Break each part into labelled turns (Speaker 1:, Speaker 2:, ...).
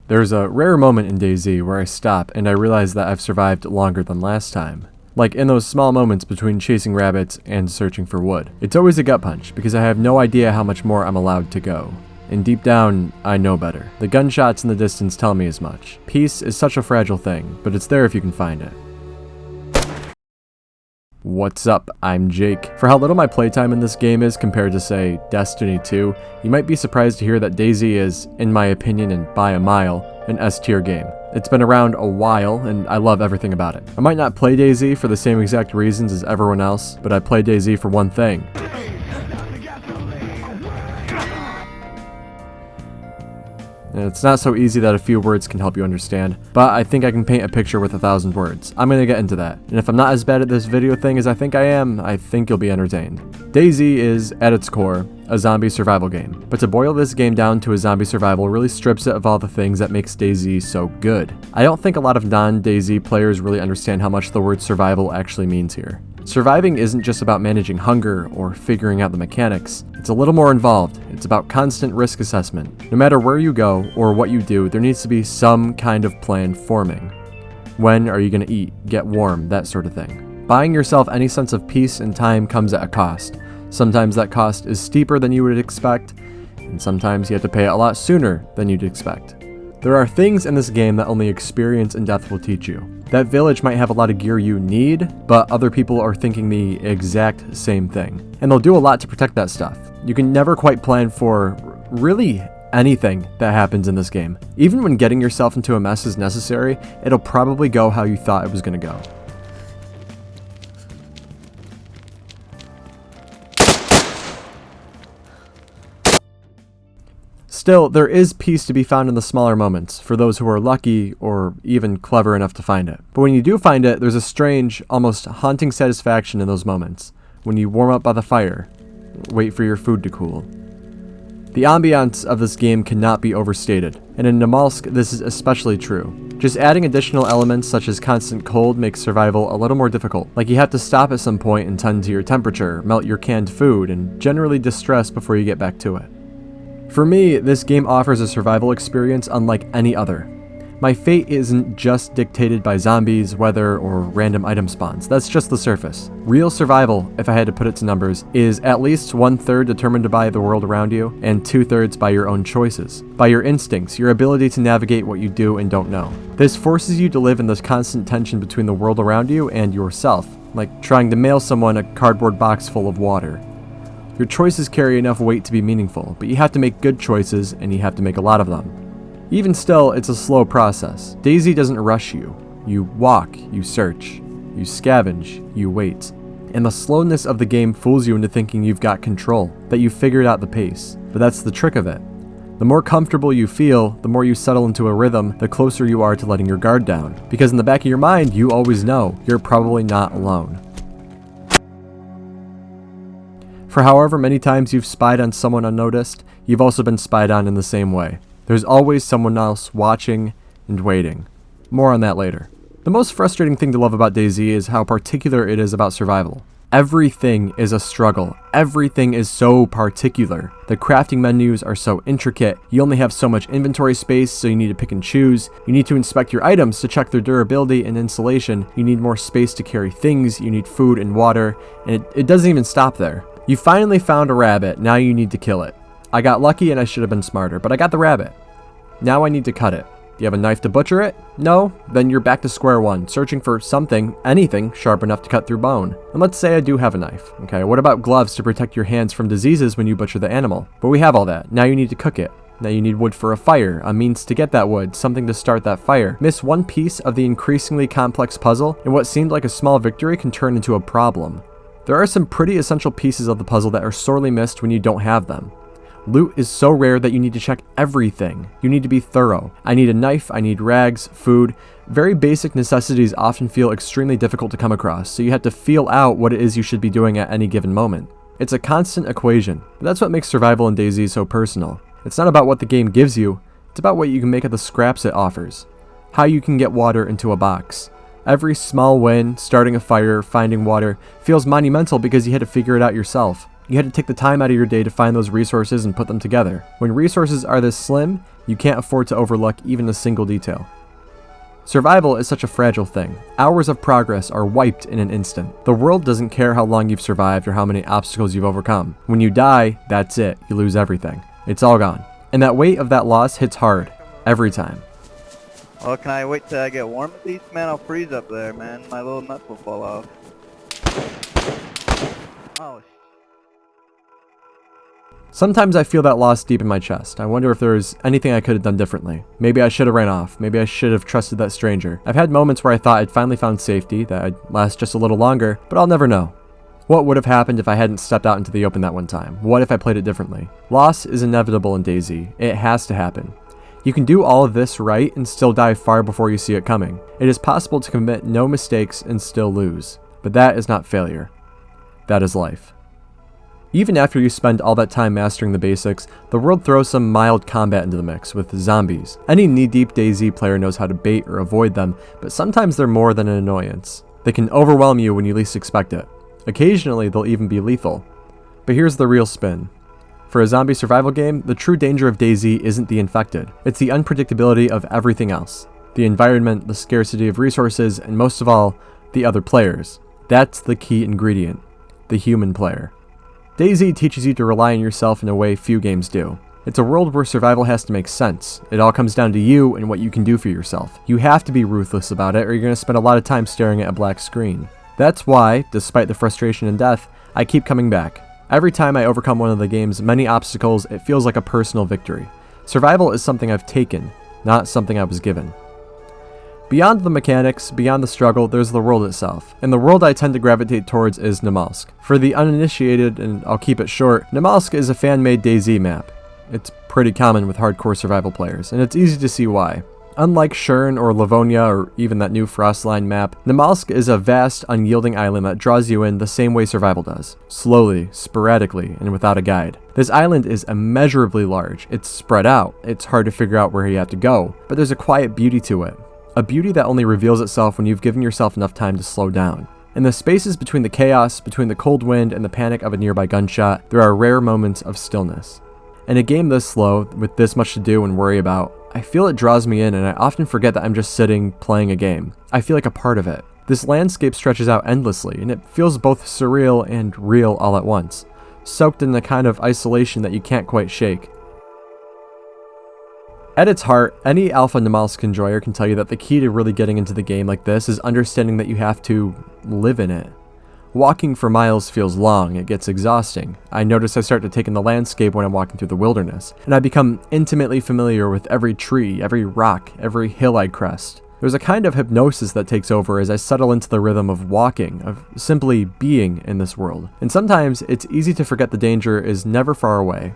Speaker 1: There's a rare moment in DayZ where I stop and I realize that I've survived longer than last time. Like in those small moments between chasing rabbits and searching for wood. It's always a gut punch because I have no idea how much more I'm allowed to go. And deep down, I know better. The gunshots in the distance tell me as much. Peace is such a fragile thing, but it's there if you can find it. What's up? I'm Jake. For how little my playtime in this game is compared to, say, Destiny 2, you might be surprised to hear that DayZ is, in my opinion and by a mile, an S-tier game. It's been around a while, and I love everything about it. I might not play DayZ for the same exact reasons as everyone else, but I play DayZ for one thing. And it's not so easy that a few words can help you understand, but I think I can paint a picture with 1,000 words. I'm gonna get into that. And if I'm not as bad at this video thing as I think I am, I think you'll be entertained. DayZ is, at its core, a zombie survival game. But to boil this game down to a zombie survival really strips it of all the things that makes DayZ so good. I don't think a lot of non-DayZ players really understand how much the word survival actually means here. Surviving isn't just about managing hunger or figuring out the mechanics. It's a little more involved. It's about constant risk assessment. No matter where you go or what you do, there needs to be some kind of plan forming. When are you going to eat, get warm, that sort of thing. Buying yourself any sense of peace and time comes at a cost. Sometimes that cost is steeper than you would expect, and sometimes you have to pay it a lot sooner than you'd expect. There are things in this game that only experience and death will teach you. That village might have a lot of gear you need, but other people are thinking the exact same thing. And they'll do a lot to protect that stuff. You can never quite plan for really anything that happens in this game. Even when getting yourself into a mess is necessary, it'll probably go how you thought it was going to go. Still, there is peace to be found in the smaller moments, for those who are lucky or even clever enough to find it. But when you do find it, there's a strange, almost haunting satisfaction in those moments. When you warm up by the fire, wait for your food to cool. The ambiance of this game cannot be overstated, and in Namalsk this is especially true. Just adding additional elements such as constant cold makes survival a little more difficult, like you have to stop at some point and tend to your temperature, melt your canned food, and generally distress before you get back to it. For me, this game offers a survival experience unlike any other. My fate isn't just dictated by zombies, weather, or random item spawns. That's just the surface. Real survival, if I had to put it to numbers, is at least 1/3 determined by the world around you, and 2/3 by your own choices. By your instincts, your ability to navigate what you do and don't know. This forces you to live in this constant tension between the world around you and yourself, like trying to mail someone a cardboard box full of water. Your choices carry enough weight to be meaningful, but you have to make good choices, and you have to make a lot of them. Even still, it's a slow process. DayZ doesn't rush you. You walk, you search, you scavenge, you wait. And the slowness of the game fools you into thinking you've got control, that you've figured out the pace. But that's the trick of it. The more comfortable you feel, the more you settle into a rhythm, the closer you are to letting your guard down. Because in the back of your mind, you always know you're probably not alone. For however many times you've spied on someone unnoticed, you've also been spied on in the same way. There's always someone else watching and waiting. More on that later. The most frustrating thing to love about DayZ is how particular it is about survival. Everything is a struggle. Everything is so particular. The crafting menus are so intricate. You only have so much inventory space, so you need to pick and choose. You need to inspect your items to check their durability and insulation. You need more space to carry things. You need food and water. And it doesn't even stop there. You finally found a rabbit, now you need to kill it. I got lucky and I should have been smarter, but I got the rabbit. Now I need to cut it. Do you have a knife to butcher it? No? Then you're back to square one, searching for something, anything, sharp enough to cut through bone. And let's say I do have a knife. Okay, what about gloves to protect your hands from diseases when you butcher the animal? But we have all that. Now you need to cook it. Now you need wood for a fire, a means to get that wood, something to start that fire. Miss one piece of the increasingly complex puzzle, and what seemed like a small victory can turn into a problem. There are some pretty essential pieces of the puzzle that are sorely missed when you don't have them. Loot is so rare that you need to check everything. You need to be thorough. I need a knife, I need rags, food. Very basic necessities often feel extremely difficult to come across, so you have to feel out what it is you should be doing at any given moment. It's a constant equation, but that's what makes survival in DayZ so personal. It's not about what the game gives you, it's about what you can make of the scraps it offers. How you can get water into a box. Every small win, starting a fire, finding water, feels monumental because you had to figure it out yourself. You had to take the time out of your day to find those resources and put them together. When resources are this slim, You can't afford to overlook even a single detail. Survival is such a fragile thing. Hours of progress are wiped in an instant. The world doesn't care how long you've survived or how many obstacles you've overcome. When you die, that's it. You lose everything. It's all gone. And that weight of that loss hits hard. Every time.
Speaker 2: Oh, can I wait till I get warm at least? Man, I'll freeze up there, man. My little nuts will fall off. Oh,
Speaker 1: Sometimes I feel that loss deep in my chest. I wonder if there was anything I could have done differently. Maybe I should have ran off. Maybe I should have trusted that stranger. I've had moments where I thought I'd finally found safety, that I'd last just a little longer, but I'll never know. What would have happened if I hadn't stepped out into the open that one time? What if I played it differently? Loss is inevitable in DayZ. It has to happen. You can do all of this right and still die far before you see it coming. It is possible to commit no mistakes and still lose. But that is not failure. That is life. Even after you spend all that time mastering the basics, the world throws some mild combat into the mix with zombies. Any knee-deep DayZ player knows how to bait or avoid them, but sometimes they're more than an annoyance. They can overwhelm you when you least expect it. Occasionally, they'll even be lethal. But here's the real spin. For a zombie survival game, the true danger of DayZ isn't the infected. It's the unpredictability of everything else. The environment, the scarcity of resources, and most of all, the other players. That's the key ingredient. The human player. DayZ teaches you to rely on yourself in a way few games do. It's a world where survival has to make sense. It all comes down to you and what you can do for yourself. You have to be ruthless about it or you're going to spend a lot of time staring at a black screen. That's why, despite the frustration and death, I keep coming back. Every time I overcome one of the game's many obstacles, it feels like a personal victory. Survival is something I've taken, not something I was given. Beyond the mechanics, beyond the struggle, there's the world itself. And the world I tend to gravitate towards is Namalsk. For the uninitiated, and I'll keep it short, Namalsk is a fan-made DayZ map. It's pretty common with hardcore survival players, and it's easy to see why. Unlike Shern or Livonia or even that new Frostline map, Namalsk is a vast, unyielding island that draws you in the same way survival does. Slowly, sporadically, and without a guide. This island is immeasurably large. It's spread out. It's hard to figure out where you have to go, but there's a quiet beauty to it. A beauty that only reveals itself when you've given yourself enough time to slow down. In the spaces between the chaos, between the cold wind and the panic of a nearby gunshot, there are rare moments of stillness. In a game this slow, with this much to do and worry about, I feel it draws me in and I often forget that I'm just sitting, playing a game. I feel like a part of it. This landscape stretches out endlessly, and it feels both surreal and real all at once, soaked in a kind of isolation that you can't quite shake. At its heart, any alpha Namalsk enjoyer can tell you that the key to really getting into the game like this is understanding that you have to live in it. Walking for miles feels long, it gets exhausting. I notice I start to take in the landscape when I'm walking through the wilderness, and I become intimately familiar with every tree, every rock, every hill I crest. There's a kind of hypnosis that takes over as I settle into the rhythm of walking, of simply being in this world. And sometimes it's easy to forget the danger is never far away.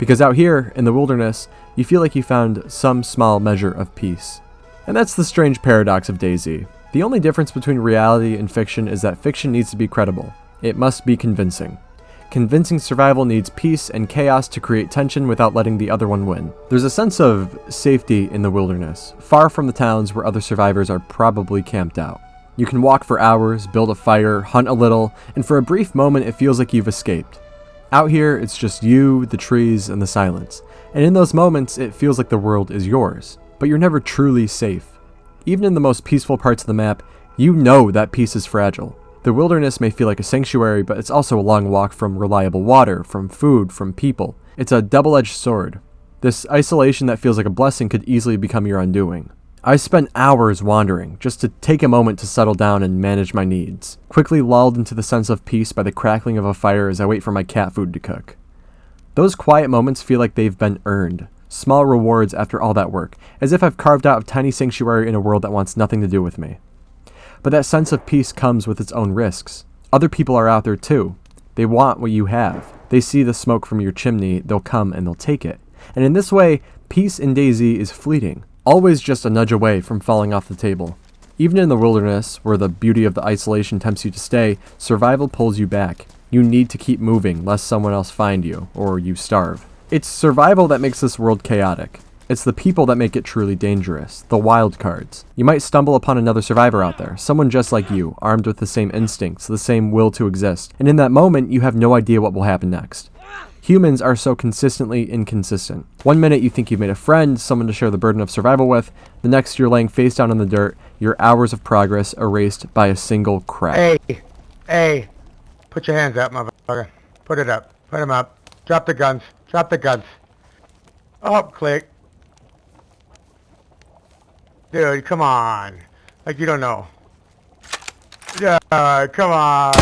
Speaker 1: Because out here, in the wilderness, you feel like you found some small measure of peace. And that's the strange paradox of DayZ. The only difference between reality and fiction is that fiction needs to be credible. It must be convincing. Convincing survival needs peace and chaos to create tension without letting the other one win. There's a sense of safety in the wilderness, far from the towns where other survivors are probably camped out. You can walk for hours, build a fire, hunt a little, and for a brief moment it feels like you've escaped. Out here, it's just you, the trees, and the silence. And in those moments, it feels like the world is yours. But you're never truly safe. Even in the most peaceful parts of the map, you know that peace is fragile. The wilderness may feel like a sanctuary, but it's also a long walk from reliable water, from food, from people. It's a double-edged sword. This isolation that feels like a blessing could easily become your undoing. I spent hours wandering, just to take a moment to settle down and manage my needs, quickly lulled into the sense of peace by the crackling of a fire as I wait for my cat food to cook. Those quiet moments feel like they've been earned, small rewards after all that work, as if I've carved out a tiny sanctuary in a world that wants nothing to do with me. But that sense of peace comes with its own risks. Other people are out there too. They want what you have. They see the smoke from your chimney, they'll come and they'll take it. And in this way, peace in DayZ is fleeting. Always just a nudge away from falling off the table. Even in the wilderness, where the beauty of the isolation tempts you to stay, survival pulls you back. You need to keep moving, lest someone else find you, or you starve. It's survival that makes this world chaotic. It's the people that make it truly dangerous, the wild cards. You might stumble upon another survivor out there, someone just like you, armed with the same instincts, the same will to exist, and in that moment, you have no idea what will happen next. Humans are so consistently inconsistent. One minute you think you've made a friend, someone to share the burden of survival with, the next you're laying face down in the dirt, your hours of progress erased by a single crack.
Speaker 3: Hey, put your hands up, motherfucker. Put it up. Put them up. Drop the guns. Drop the guns. Oh, click. Dude, come on. Like you don't know. Yeah, come on.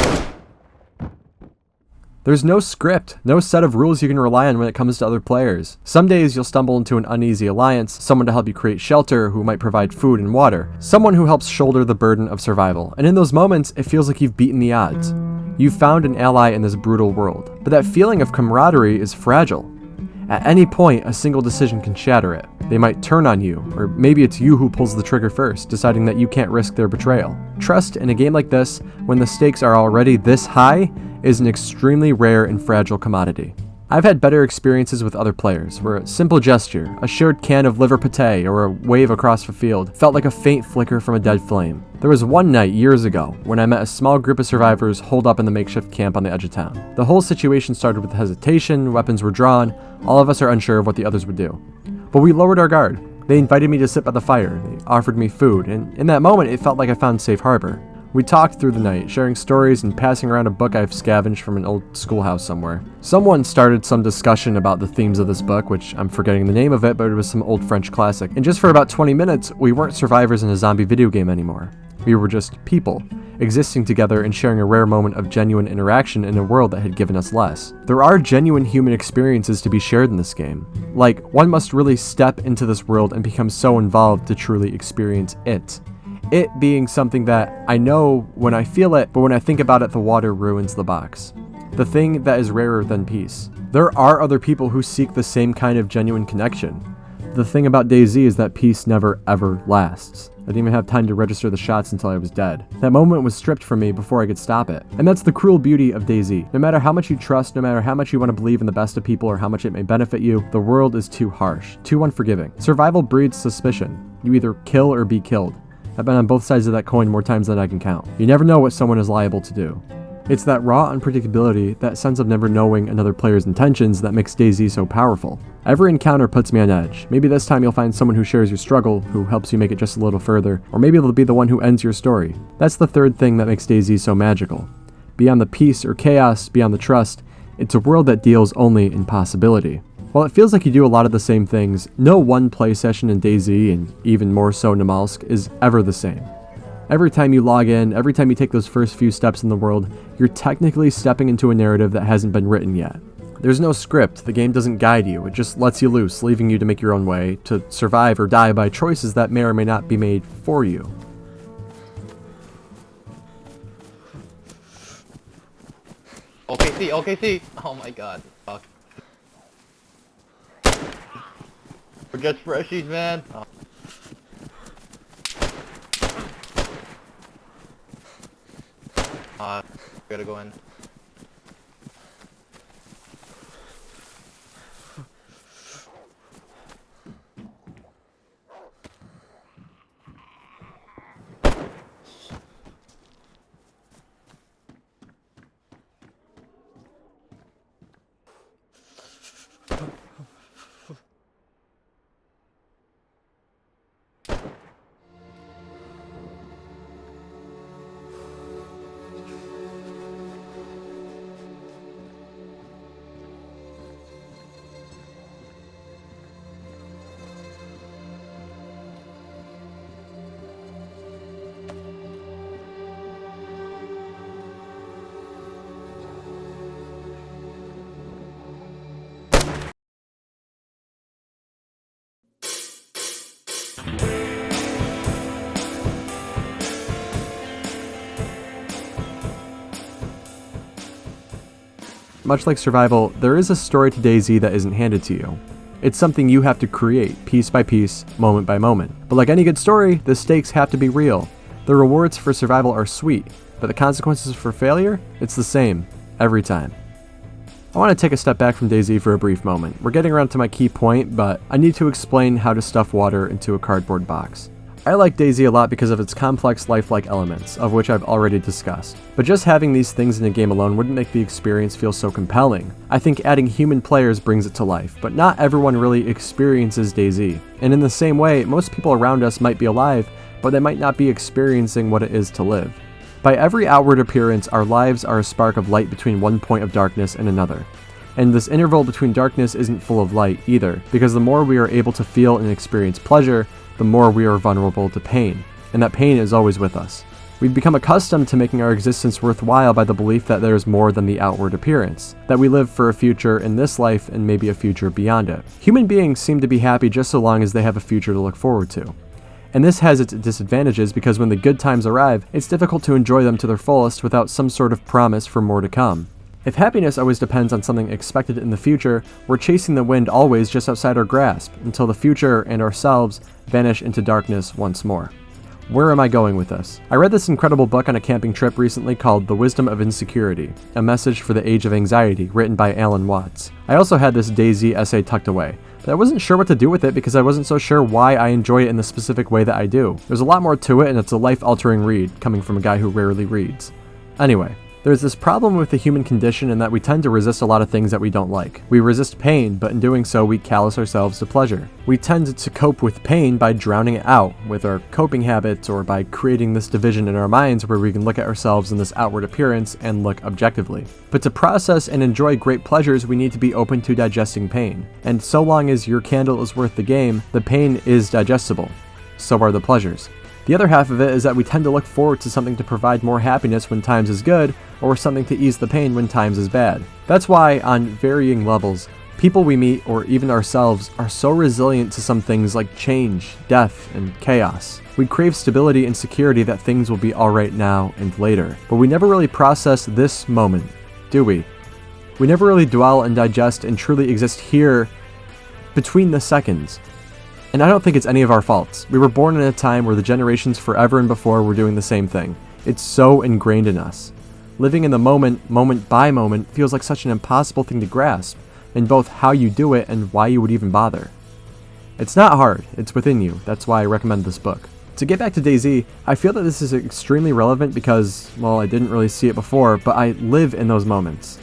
Speaker 1: There's no script, no set of rules you can rely on when it comes to other players. Some days you'll stumble into an uneasy alliance, someone to help you create shelter who might provide food and water, someone who helps shoulder the burden of survival. And in those moments, it feels like you've beaten the odds. You've found an ally in this brutal world, but that feeling of camaraderie is fragile. At any point, a single decision can shatter it. They might turn on you, or maybe it's you who pulls the trigger first, deciding that you can't risk their betrayal. Trust in a game like this, when the stakes are already this high, is an extremely rare and fragile commodity. I've had better experiences with other players, where a simple gesture, a shared can of liver pate, or a wave across the field felt like a faint flicker from a dead flame. There was one night years ago when I met a small group of survivors holed up in the makeshift camp on the edge of town. The whole situation started with hesitation, weapons were drawn, all of us are unsure of what the others would do. But we lowered our guard. They invited me to sit by the fire, they offered me food, and in that moment it felt like I found safe harbor. We talked through the night, sharing stories and passing around a book I've scavenged from an old schoolhouse somewhere. Someone started some discussion about the themes of this book, which I'm forgetting the name of it, but it was some old French classic. And just for about 20 minutes, we weren't survivors in a zombie video game anymore. We were just people, existing together and sharing a rare moment of genuine interaction in a world that had given us less. There are genuine human experiences to be shared in this game. Like, one must really step into this world and become so involved to truly experience it. It being something that I know when I feel it, but when I think about it, the water ruins the box. The thing that is rarer than peace. There are other people who seek the same kind of genuine connection. The thing about DayZ is that peace never ever lasts. I didn't even have time to register the shots until I was dead. That moment was stripped from me before I could stop it. And that's the cruel beauty of DayZ. No matter how much you trust, no matter how much you want to believe in the best of people or how much it may benefit you, the world is too harsh, too unforgiving. Survival breeds suspicion. You either kill or be killed. I've been on both sides of that coin more times than I can count. You never know what someone is liable to do. It's that raw unpredictability, that sense of never knowing another player's intentions that makes DayZ so powerful. Every encounter puts me on edge. Maybe this time you'll find someone who shares your struggle, who helps you make it just a little further, or maybe they'll be the one who ends your story. That's the third thing that makes DayZ so magical. Beyond the peace or chaos, beyond the trust, it's a world that deals only in possibility. While it feels like you do a lot of the same things, no one play session in DayZ, and even more so Namalsk, is ever the same. Every time you log in, every time you take those first few steps in the world, you're technically stepping into a narrative that hasn't been written yet. There's no script, the game doesn't guide you, it just lets you loose, leaving you to make your own way, to survive or die by choices that may or may not be made for you.
Speaker 4: OKC. Oh my god. Fuck. Forget freshies, man. Oh. Gotta go in.
Speaker 1: Much like survival, there is a story to DayZ that isn't handed to you. It's something you have to create, piece by piece, moment by moment. But like any good story, the stakes have to be real. The rewards for survival are sweet, but the consequences for failure? It's the same, every time. I want to take a step back from DayZ for a brief moment. We're getting around to my key point, but I need to explain how to stuff water into a cardboard box. I like DayZ a lot because of its complex lifelike elements, of which I've already discussed. But just having these things in a game alone wouldn't make the experience feel so compelling. I think adding human players brings it to life, but not everyone really experiences DayZ. And in the same way, most people around us might be alive, but they might not be experiencing what it is to live. By every outward appearance, our lives are a spark of light between one point of darkness and another. And this interval between darkness isn't full of light either, because the more we are able to feel and experience pleasure, the more we are vulnerable to pain, and that pain is always with us. We've become accustomed to making our existence worthwhile by the belief that there is more than the outward appearance, that we live for a future in this life and maybe a future beyond it. Human beings seem to be happy just so long as they have a future to look forward to. And this has its disadvantages because when the good times arrive, it's difficult to enjoy them to their fullest without some sort of promise for more to come. If happiness always depends on something expected in the future, we're chasing the wind always just outside our grasp, until the future and ourselves vanish into darkness once more. Where am I going with this? I read this incredible book on a camping trip recently called The Wisdom of Insecurity, a message for the age of anxiety, written by Alan Watts. I also had this DayZ essay tucked away, but I wasn't sure what to do with it because I wasn't so sure why I enjoy it in the specific way that I do. There's a lot more to it, and it's a life-altering read, coming from a guy who rarely reads. Anyway, there's this problem with the human condition in that we tend to resist a lot of things that we don't like. We resist pain, but in doing so, we callous ourselves to pleasure. We tend to cope with pain by drowning it out with our coping habits or by creating this division in our minds where we can look at ourselves in this outward appearance and look objectively. But to process and enjoy great pleasures, we need to be open to digesting pain. And so long as your candle is worth the game, the pain is digestible. So are the pleasures. The other half of it is that we tend to look forward to something to provide more happiness when times is good, or something to ease the pain when times is bad. That's why, on varying levels, people we meet, or even ourselves, are so resilient to some things like change, death, and chaos. We crave stability and security that things will be alright now and later. But we never really process this moment, do we? We never really dwell and digest and truly exist here between the seconds. And I don't think it's any of our faults. We were born in a time where the generations forever and before were doing the same thing. It's so ingrained in us. Living in the moment, moment by moment, feels like such an impossible thing to grasp, in both how you do it and why you would even bother. It's not hard, it's within you. That's why I recommend this book. To get back to DayZ, I feel that this is extremely relevant because, well, I didn't really see it before, but I live in those moments.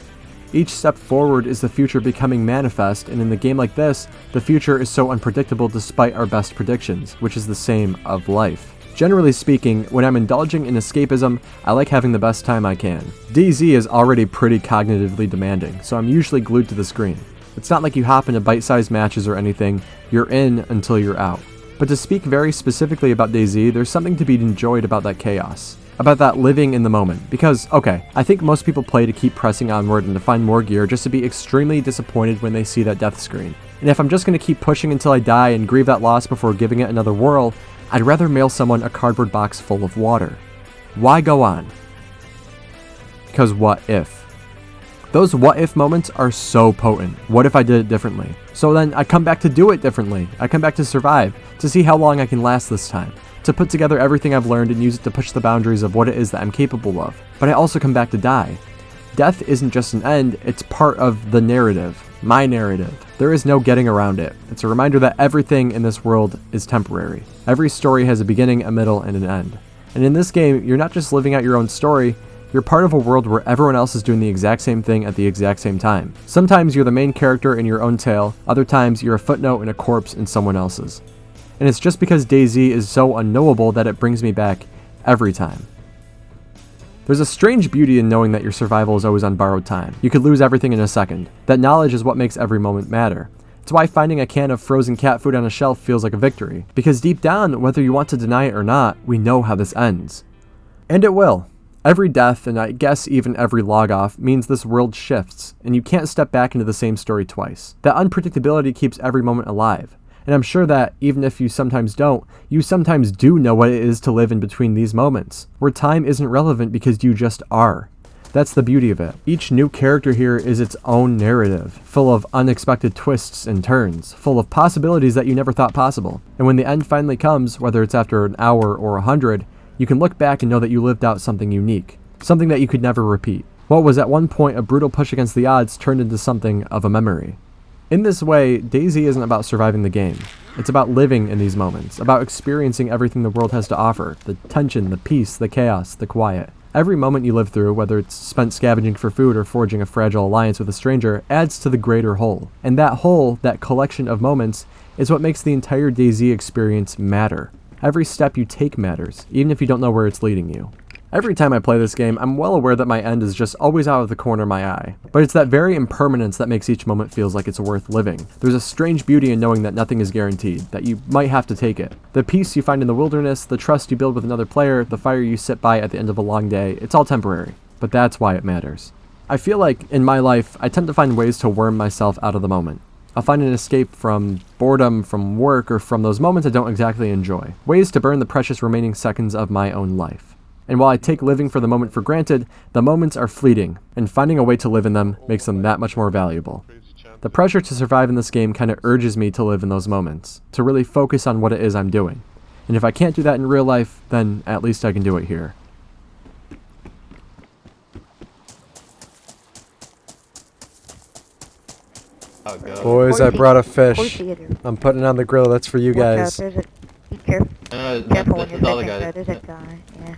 Speaker 1: Each step forward is the future becoming manifest, and in a game like this, the future is so unpredictable despite our best predictions, which is the same of life. Generally speaking, when I'm indulging in escapism, I like having the best time I can. DayZ is already pretty cognitively demanding, so I'm usually glued to the screen. It's not like you hop into bite-sized matches or anything, you're in until you're out. But to speak very specifically about DayZ, there's something to be enjoyed about that chaos. About that living in the moment. Because, okay, I think most people play to keep pressing onward and to find more gear just to be extremely disappointed when they see that death screen. And if I'm just going to keep pushing until I die and grieve that loss before giving it another whirl, I'd rather mail someone a cardboard box full of water. Why go on? Because what if? Those what if moments are so potent. What if I did it differently? So then I come back to do it differently. I come back to survive, to see how long I can last this time, to put together everything I've learned and use it to push the boundaries of what it is that I'm capable of. But I also come back to die. Death isn't just an end, it's part of the narrative. My narrative. There is no getting around it. It's a reminder that everything in this world is temporary. Every story has a beginning, a middle, and an end. And in this game, you're not just living out your own story, you're part of a world where everyone else is doing the exact same thing at the exact same time. Sometimes you're the main character in your own tale, other times you're a footnote in a corpse in someone else's. And it's just because DayZ is so unknowable that it brings me back every time. There's a strange beauty in knowing that your survival is always on borrowed time. You could lose everything in a second. That knowledge is what makes every moment matter. It's why finding a can of frozen cat food on a shelf feels like a victory. Because deep down, whether you want to deny it or not, we know how this ends. And it will. Every death, and I guess even every log-off, means this world shifts, and you can't step back into the same story twice. That unpredictability keeps every moment alive. And I'm sure that, even if you sometimes don't, you sometimes do know what it is to live in between these moments, where time isn't relevant because you just are. That's the beauty of it. Each new character here is its own narrative, full of unexpected twists and turns, full of possibilities that you never thought possible. And when the end finally comes, whether it's after an hour or 100, you can look back and know that you lived out something unique, something that you could never repeat. What was at one point a brutal push against the odds turned into something of a memory. In this way, DayZ isn't about surviving the game. It's about living in these moments, about experiencing everything the world has to offer, the tension, the peace, the chaos, the quiet. Every moment you live through, whether it's spent scavenging for food or forging a fragile alliance with a stranger, adds to the greater whole. And that whole, that collection of moments, is what makes the entire DayZ experience matter. Every step you take matters, even if you don't know where it's leading you. Every time I play this game, I'm well aware that my end is just always out of the corner of my eye. But it's that very impermanence that makes each moment feels like it's worth living. There's a strange beauty in knowing that nothing is guaranteed, that you might have to take it. The peace you find in the wilderness, the trust you build with another player, the fire you sit by at the end of a long day, it's all temporary. But that's why it matters. I feel like, in my life, I tend to find ways to worm myself out of the moment. I'll find an escape from boredom, from work, or from those moments I don't exactly enjoy. Ways to burn the precious remaining seconds of my own life. And while I take living for the moment for granted, the moments are fleeting, and finding a way to live in them makes them that much more valuable. The pressure to survive in this game kind of urges me to live in those moments, to really focus on what it is I'm doing. And if I can't do that in real life, then at least I can do it here.
Speaker 4: Oh, go.
Speaker 1: Boys, I brought a fish. I'm putting it on the grill. That's for you
Speaker 5: Watch out,
Speaker 1: guys.
Speaker 5: be careful,
Speaker 4: No,
Speaker 5: careful when
Speaker 4: this
Speaker 5: you're
Speaker 4: is all the
Speaker 5: fishing,
Speaker 4: guys.
Speaker 5: there's a guy, yeah.